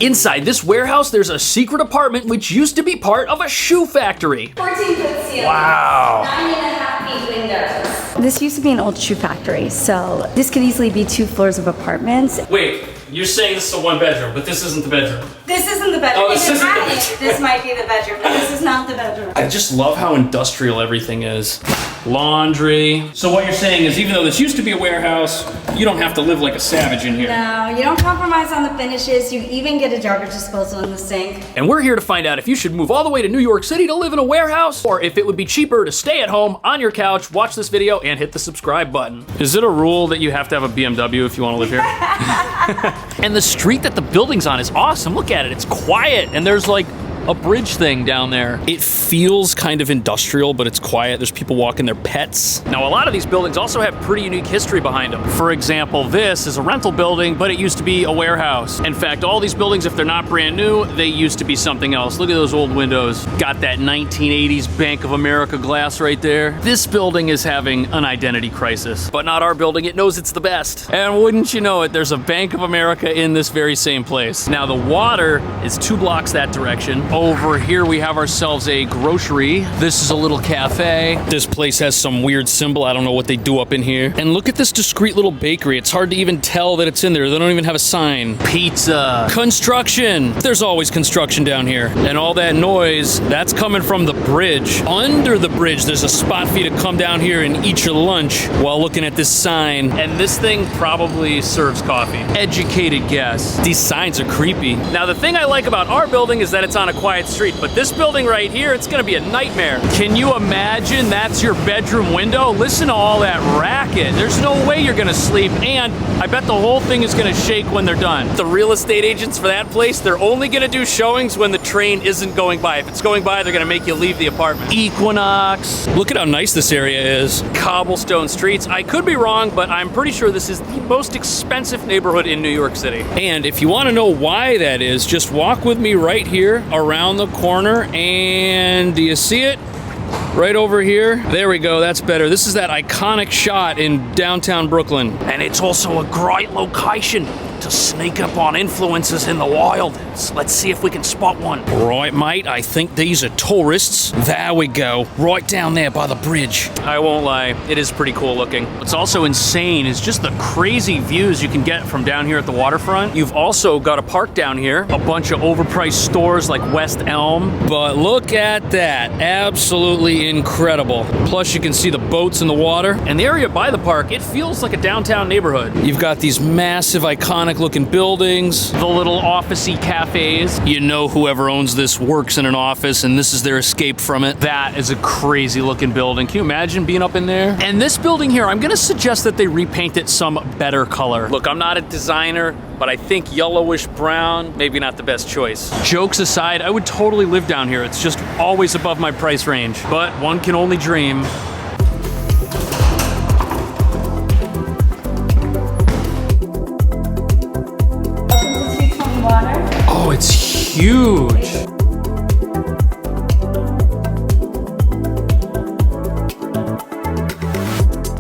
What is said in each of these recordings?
Inside this warehouse, there's a secret apartment which used to be part of a shoe factory. 14-foot ceiling. Wow. 9.5 feet windows. This used to be an old shoe factory, so this could easily be 2 floors of apartments. Wait, you're saying this is a 1 bedroom, but this isn't the bedroom. This isn't the bedroom. Oh, this isn't the bedroom. This might be the bedroom, but this is not the bedroom. I just love how industrial everything is. Laundry. So what you're saying is even though this used to be a warehouse, you don't have to live like a savage in here. No, you don't compromise on the finishes. You even get a garbage disposal in the sink. And we're here to find out if you should move all the way to New York City to live in a warehouse, or if it would be cheaper to stay at home on your couch, watch this video, and hit the subscribe button. Is it a rule that you have to have a BMW if you want to live here? And the street that the building's on is awesome. Look at it, it's quiet, and there's like a bridge thing down there. It feels kind of industrial, but it's quiet. There's people walking their pets. Now, a lot of these buildings also have pretty unique history behind them. For example, this is a rental building, but it used to be a warehouse. In fact, all these buildings, if they're not brand new, they used to be something else. Look at those old windows. Got that 1980s Bank of America glass right there. This building is having an identity crisis, but not our building. It knows it's the best. And wouldn't you know it, there's a Bank of America in this very same place. Now, the water is 2 blocks that direction. Over here, we have ourselves a grocery. This is a little cafe. This place has some weird symbol. I don't know what they do up in here. And look at this discreet little bakery. It's hard to even tell that it's in there. They don't even have a sign. Pizza. Construction. There's always construction down here. And all that noise, that's coming from the bridge. Under the bridge, there's a spot for you to come down here and eat your lunch while looking at this sign. And this thing probably serves coffee. Educated guess. These signs are creepy. Now, the thing I like about our building is that it's on a quiet street, but this building right here, it's gonna be a nightmare. Can you imagine that's your bedroom window? Listen to all that racket. There's no way you're gonna sleep, and I bet the whole thing is gonna shake when they're done. The real estate agents for that place, they're only gonna do showings when the train isn't going by. If it's going by, they're gonna make you leave the apartment. Equinox. Look at how nice this area is. Cobblestone streets. I could be wrong, but I'm pretty sure this is the most expensive neighborhood in New York City. And if you wanna know why that is, just walk with me right here around the corner, and do you see it? Right over here. There we go, that's better. This is that iconic shot in downtown Brooklyn. And it's also a great location to sneak up on influencers in the wild. Let's see if we can spot one. Right, mate, I think these are tourists. There we go, right down there by the bridge. I won't lie, it is pretty cool looking. What's also insane is just the crazy views you can get from down here at the waterfront. You've also got a park down here, a bunch of overpriced stores like West Elm. But look at that, absolutely incredible. Plus you can see the boats in the water. And the area by the park, it feels like a downtown neighborhood. You've got these massive iconic looking buildings, the little office-y cafes. You know whoever owns this works in an office and this is their escape from it. That is a crazy looking building. Can you imagine being up in there? And this building here, I'm gonna suggest that they repaint it some better color. Look, I'm not a designer, but I think yellowish brown, maybe not the best choice. Jokes aside, I would totally live down here. It's just always above my price range, but one can only dream. Oh, it's huge.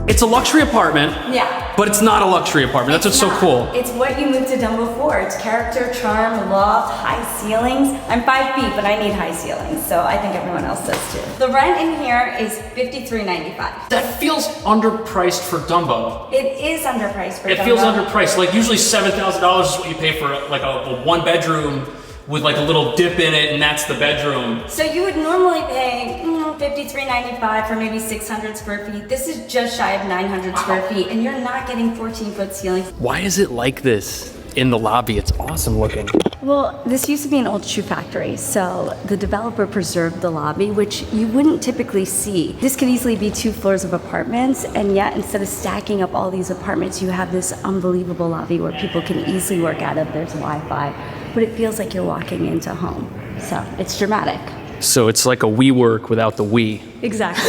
It's a luxury apartment. Yeah. But it's not a luxury apartment. That's what's so cool. It's what you moved to Dumbo for. It's character, charm, loft, high ceilings. I'm 5 feet, but I need high ceilings, so I think everyone else does too. The rent in here is $53.95. That feels underpriced for Dumbo. It is underpriced for Dumbo. It feels underpriced. Like usually $7,000 is what you pay for like a 1 bedroom with like a little dip in it, and that's the bedroom. So you would normally pay $53.95 for maybe 600 square feet. This is just shy of 900 square feet, and you're not getting 14-foot ceilings. Why is it like this in the lobby? It's awesome looking. Well, this used to be an old shoe factory, so the developer preserved the lobby, which you wouldn't typically see. This could easily be 2 floors of apartments, and yet instead of stacking up all these apartments, you have this unbelievable lobby where people can easily work out of. There's Wi-Fi, but it feels like you're walking into home. So it's dramatic. So it's like a WeWork without the we. Exactly.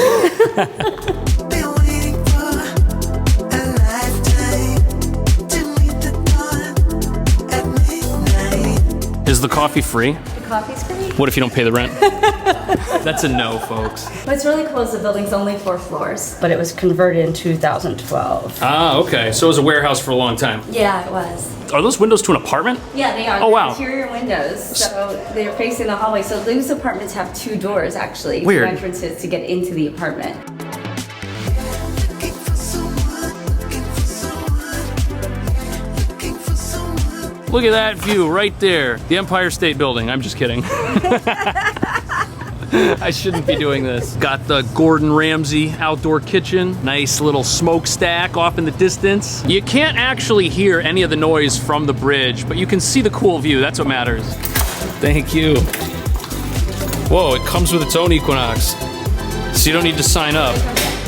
Is the coffee free? The coffee's free? What if you don't pay the rent? That's a no, folks. But it's really close. The building's only 4 floors, but it was converted in 2012. Ah, okay. So it was a warehouse for a long time. Yeah, it was. Are those windows to an apartment? Yeah, they are. Oh, wow. Interior windows. So they're facing the hallway. So those apartments have 2 doors, actually. Weird. 2 entrances to get into the apartment. Look at that view right there. The Empire State Building. I'm just kidding. I shouldn't be doing this. Got the Gordon Ramsay outdoor kitchen. Nice little smokestack off in the distance. You can't actually hear any of the noise from the bridge, but you can see the cool view. That's what matters. Thank you. Whoa, it comes with its own Equinox. So you don't need to sign up.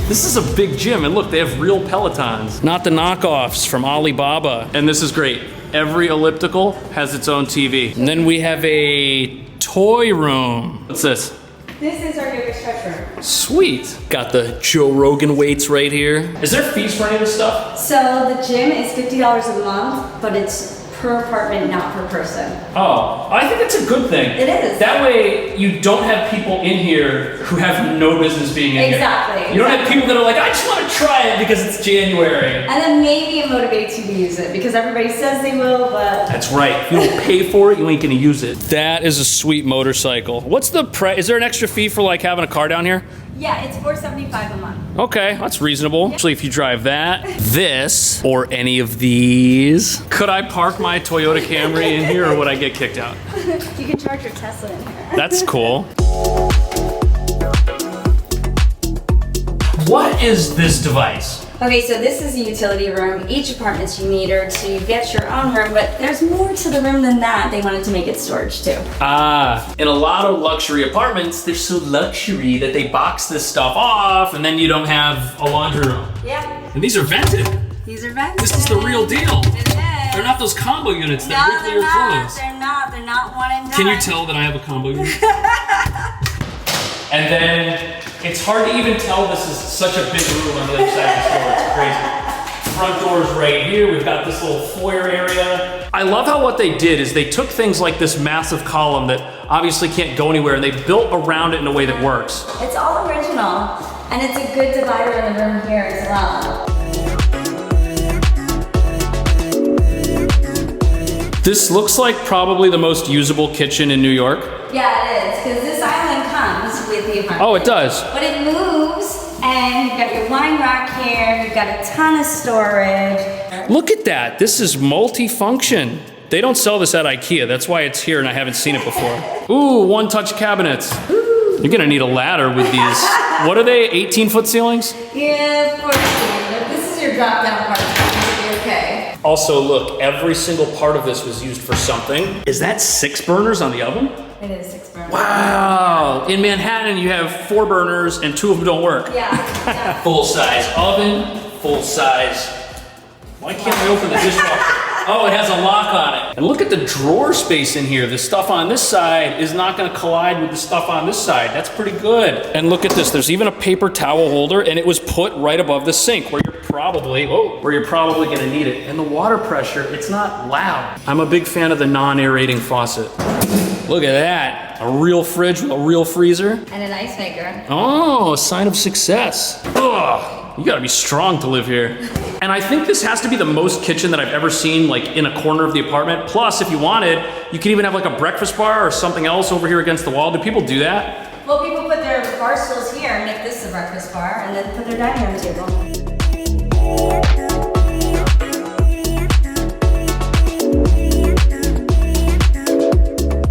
This is a big gym, and look, they have real Pelotons, not the knockoffs from Alibaba. And this is great. Every elliptical has its own TV. And then we have a toy room. What's this? This is our yoga stretch room. Sweet. Got the Joe Rogan weights right here. Is there fees for any of this stuff? So the gym is $50 a month, but it's per apartment, not per person. Oh, I think it's a good thing. It is. That way, you don't have people in here who have no business being in Exactly. here. You don't have people that are like, I just want to try it because it's January. And then maybe it motivates you to use it because everybody says they will, but... That's right. If you don't pay for it, you ain't gonna use it. That is a sweet motorcycle. What's the price? Is there an extra fee for like having a car down here? Yeah, it's $475 a month. Okay, that's reasonable. Actually, if you drive that, this, or any of these, could I park my Toyota Camry in here or would I get kicked out? You can charge your Tesla in here. That's cool. What is this device? Okay, so this is a utility room. Each apartment's you meter to get your own room, but there's more to the room than that. They wanted to make it storage too. Ah, in a lot of luxury apartments, they're so luxury that they box this stuff off and then you don't have a laundry room. Yeah, And these are vented. these are vented. This is the real deal. It is. They're not those combo units that rip No, your they're clothes. not. They're not one and done. Can you tell that I have a combo unit? And then it's hard to even tell this is such a big room on the other side of the store. It's crazy. Front door's right here. We've got this little foyer area. I love how what they did is they took things like this massive column that obviously can't go anywhere and they built around it in a way that works. It's all original, and it's a good divider in the room here as well. This looks like probably the most usable kitchen in New York. Yeah, it is, because this island comes with the apartment. Oh, it does. But it moves, and you've got your wine rack here, you've got a ton of storage. Look at that. This is multi-function. They don't sell this at IKEA. That's why it's here and I haven't seen it before. Ooh, one-touch cabinets. You're gonna need a ladder with these. What are they, 18-foot ceilings? Yeah, 14, but this is your drop-down part, so you'll be okay. Also, look, every single part of this was used for something. Is that 6 burners on the oven? It is 6 burners. Wow. In Manhattan, you have 4 burners and 2 of them don't work. Yeah. Full-size oven, full-size. Why can't we open the dishwasher? Oh, it has a lock on it. And look at the drawer space in here. The stuff on this side is not gonna collide with the stuff on this side. That's pretty good. And look at this, there's even a paper towel holder and it was put right above the sink where you're probably gonna need it. And the water pressure, it's not loud. I'm a big fan of the non-aerating faucet. Look at that, a real fridge with a real freezer. And an ice maker. Oh, a sign of success. Ugh. You gotta be strong to live here. And I think this has to be the most kitchen that I've ever seen like in a corner of the apartment. Plus, if you wanted, you could even have like a breakfast bar or something else over here against the wall. Do people do that? Well, people put their bar stools here and make this a breakfast bar and then put their dining room table.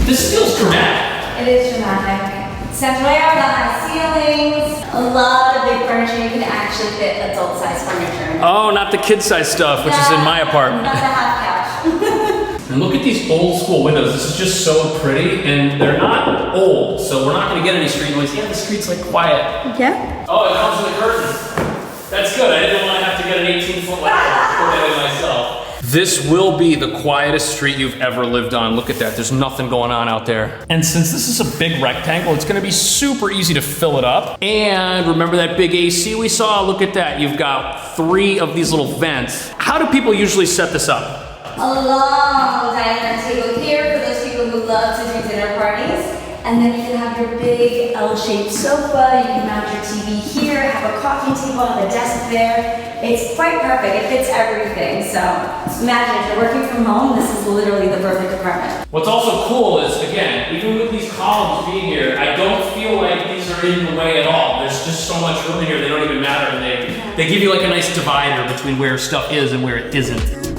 This feels dramatic. It is dramatic. Central air, the high ceilings, a lot of big furniture. You can actually fit adult-sized furniture in. Oh, not the kid-size stuff, which is in my apartment. Not the half couch. And look at these old school windows. This is just so pretty, and they're not old, so we're not gonna get any street noise. Yeah, the street's like quiet. Yeah. Oh, it comes with a curtain. That's good. I didn't want to have to get an 18-foot ladder to put that in myself. This will be the quietest street you've ever lived on. Look at that, there's nothing going on out there. And since this is a big rectangle, it's gonna be super easy to fill it up. And remember that big AC we saw? Look at that, you've got 3 of these little vents. How do people usually set this up? A long dining room table here for those people who love to do dinner parties. And And then you can have your big L-shaped sofa, you can mount your TV here, have a coffee table and a desk there. It's quite perfect, it fits everything. So imagine if you're working from home, this is literally the perfect apartment. What's also cool is, again, even with these columns being here, I don't feel like these are in the way at all. There's just so much room in here, they don't even matter. And they give you like a nice divider between where stuff is and where it isn't.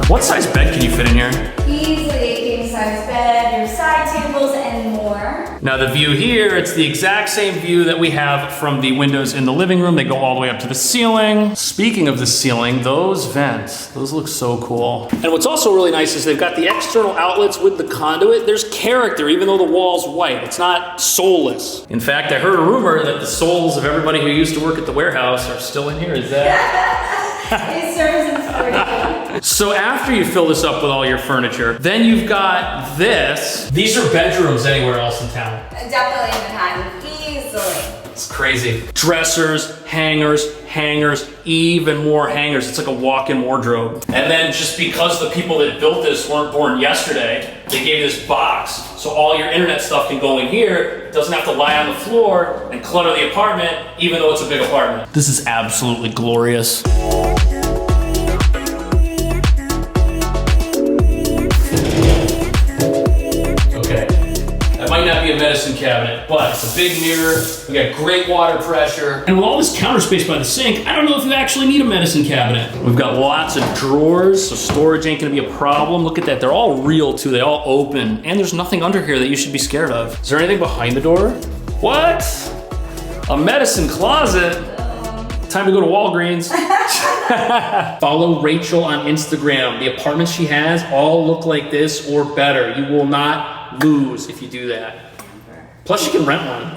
What size bed can you fit in here? Easily a king-size bed, your side tables, and more. Now the view here, it's the exact same view that we have from the windows in the living room. They go all the way up to the ceiling. Speaking of the ceiling, those vents, those look so cool. And what's also really nice is they've got the external outlets with the conduit. There's character, even though the wall's white. It's not soulless. In fact, I heard a rumor that the souls of everybody who used to work at the warehouse are still in here. Is that? It serves inspiration. So after you fill this up with all your furniture, then you've got this. These are bedrooms anywhere else in town. Definitely in the time, easily. It's crazy. Dressers, hangers, even more hangers. It's like a walk-in wardrobe. And then just because the people that built this weren't born yesterday, they gave this box. So all your internet stuff can go in here. It doesn't have to lie on the floor and clutter the apartment, even though it's a big apartment. This is absolutely glorious. Might not be a medicine cabinet, but it's a big mirror. We got great water pressure. And with all this counter space by the sink, I don't know if you actually need a medicine cabinet. We've got lots of drawers, so storage ain't gonna be a problem. Look at that, they're all real too, they all open. And there's nothing under here that you should be scared of. Is there anything behind the door? What? A medicine closet? Time to go to Walgreens. Follow Rachel on Instagram. The apartments she has all look like this or better. You will not lose if you do that. Plus you can rent one.